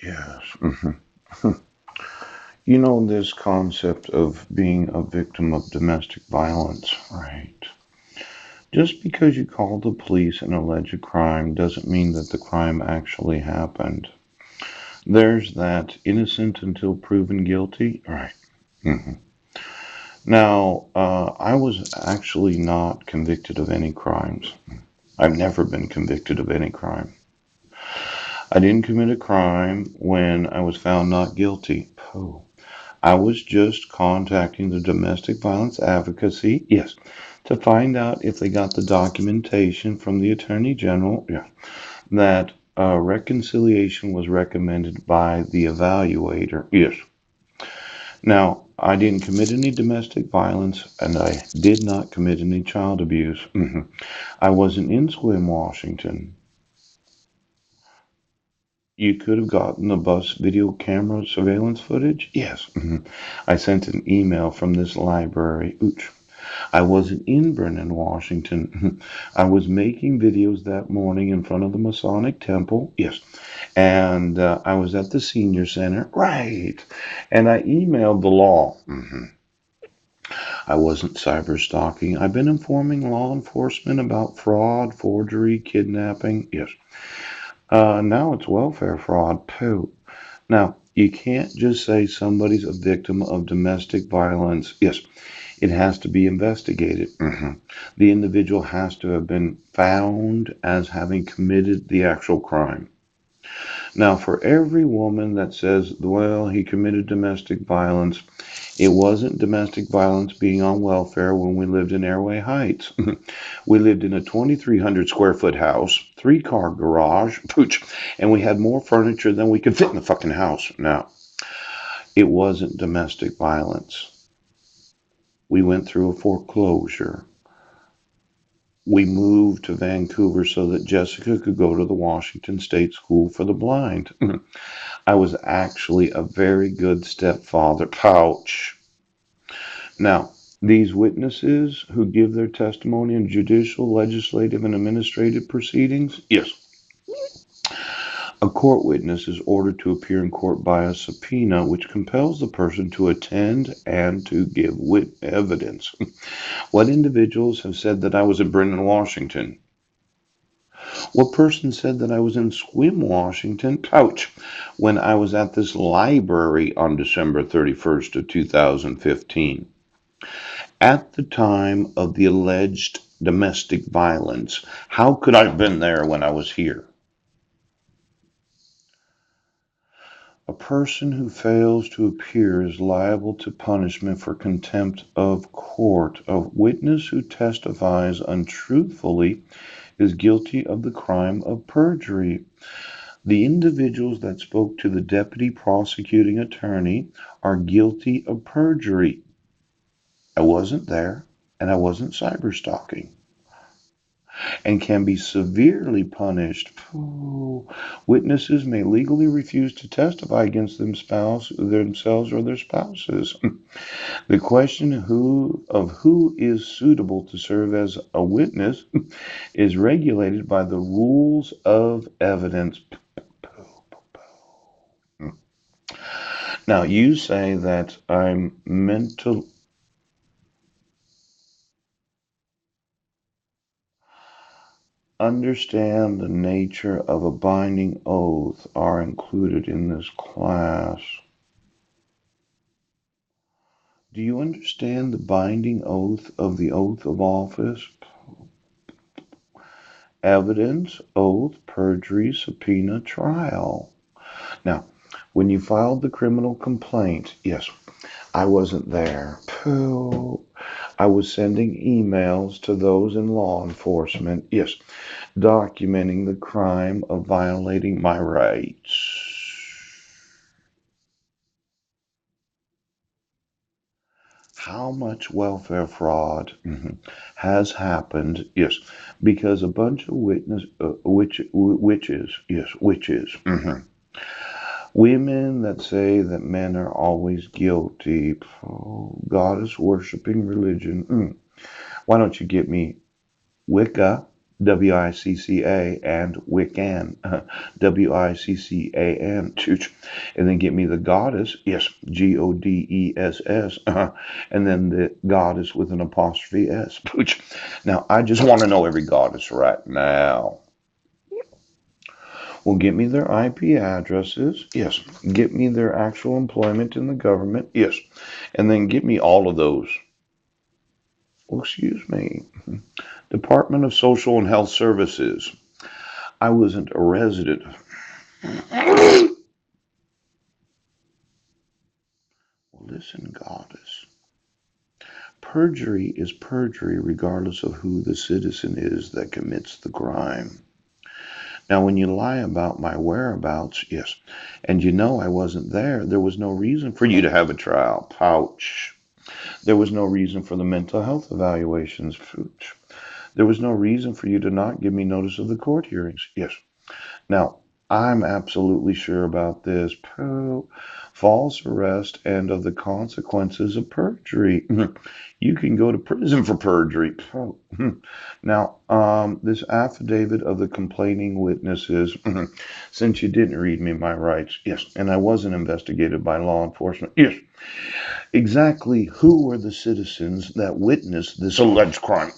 Yes. You know, this concept of being a victim of domestic violence, right? Just because you call the police and allege a crime doesn't mean that the crime actually happened. There's that innocent until proven guilty, right? hmm Now, I was actually not convicted of any crimes. I've never been convicted of any crime. I didn't commit a crime when I was found not guilty. Oh. I was just contacting the domestic violence advocacy, yes, to find out if they got the documentation from the Attorney General, yeah, that reconciliation was recommended by the evaluator, yes. Now, I didn't commit any domestic violence and I did not commit any child abuse. I wasn't in Sequim, Washington. You could have gotten the bus video camera surveillance footage? Yes. I sent an email from this library. Ooch. I wasn't in Vernon, Washington. I was making videos that morning in front of the Masonic Temple. Yes. And I was at the senior center. Right. And I emailed the law. I wasn't cyber stalking. I've been informing law enforcement about fraud, forgery, kidnapping. Yes. Now it's welfare fraud. Pooh. Now, you can't just say somebody's a victim of domestic violence. Yes, it has to be investigated. The individual has to have been found as having committed the actual crime. Now, for every woman that says, well, he committed domestic violence, it wasn't domestic violence being on welfare when we lived in Airway Heights. We lived in a 2,300 square foot house, 3-car garage, pooch, and we had more furniture than we could fit in the fucking house. Now, it wasn't domestic violence. We went through a foreclosure. We moved to Vancouver so that Jessica could go to the Washington State School for the Blind. I was actually a very good stepfather. Pouch. Now, these witnesses who give their testimony in judicial, legislative, and administrative proceedings, yes, a court witness is ordered to appear in court by a subpoena, which compels the person to attend and to give evidence. What individuals have said that I was in Brendan, Washington? What person said that I was in Sequim, Washington? Pouch. When I was at this library on December 31st of 2015. At the time of the alleged domestic violence, how could I have been there when I was here? A person who fails to appear is liable to punishment for contempt of court. A witness who testifies untruthfully is guilty of the crime of perjury. The individuals that spoke to the deputy prosecuting attorney are guilty of perjury. I wasn't there, and I wasn't cyberstalking, and can be severely punished. Witnesses may legally refuse to testify against themselves or their spouses. The question of who is suitable to serve as a witness is regulated by the rules of evidence. Now, you say that I'm mental. Understand the nature of a binding oath are included in this class. Do you understand the binding oath of the oath of office? Evidence, oath, perjury, subpoena, trial. Now, when you filed the criminal complaint, yes, I wasn't there. Pooh. I was sending emails to those in law enforcement, yes, documenting the crime of violating my rights. How much welfare fraud has happened? Yes, because a bunch of witches, yes, witches, women that say that men are always guilty, goddess worshiping religion. Why don't you get me Wicca? WICCA and Wiccan, WICCAN, and then get me the goddess, yes, GODESS, and then the goddess with an apostrophe S. Now, I just want to know every goddess right now. Well, get me their IP addresses, yes. Get me their actual employment in the government, yes. And then get me all of those. Well, excuse me. Department of Social and Health Services. I wasn't a resident. Well, listen, goddess. Perjury is perjury regardless of who the citizen is that commits the crime. Now, when you lie about my whereabouts, yes, and you know I wasn't there was no reason for you to have a trial. Pouch. There was no reason for the mental health evaluations. Pouch. There was no reason for you to not give me notice of the court hearings. Yes. Now, I'm absolutely sure about this. False arrest and of the consequences of perjury. You can go to prison for perjury. Now, this affidavit of the complaining witnesses, since you didn't read me my rights, yes, and I wasn't investigated by law enforcement, yes, exactly who were the citizens that witnessed this alleged crime?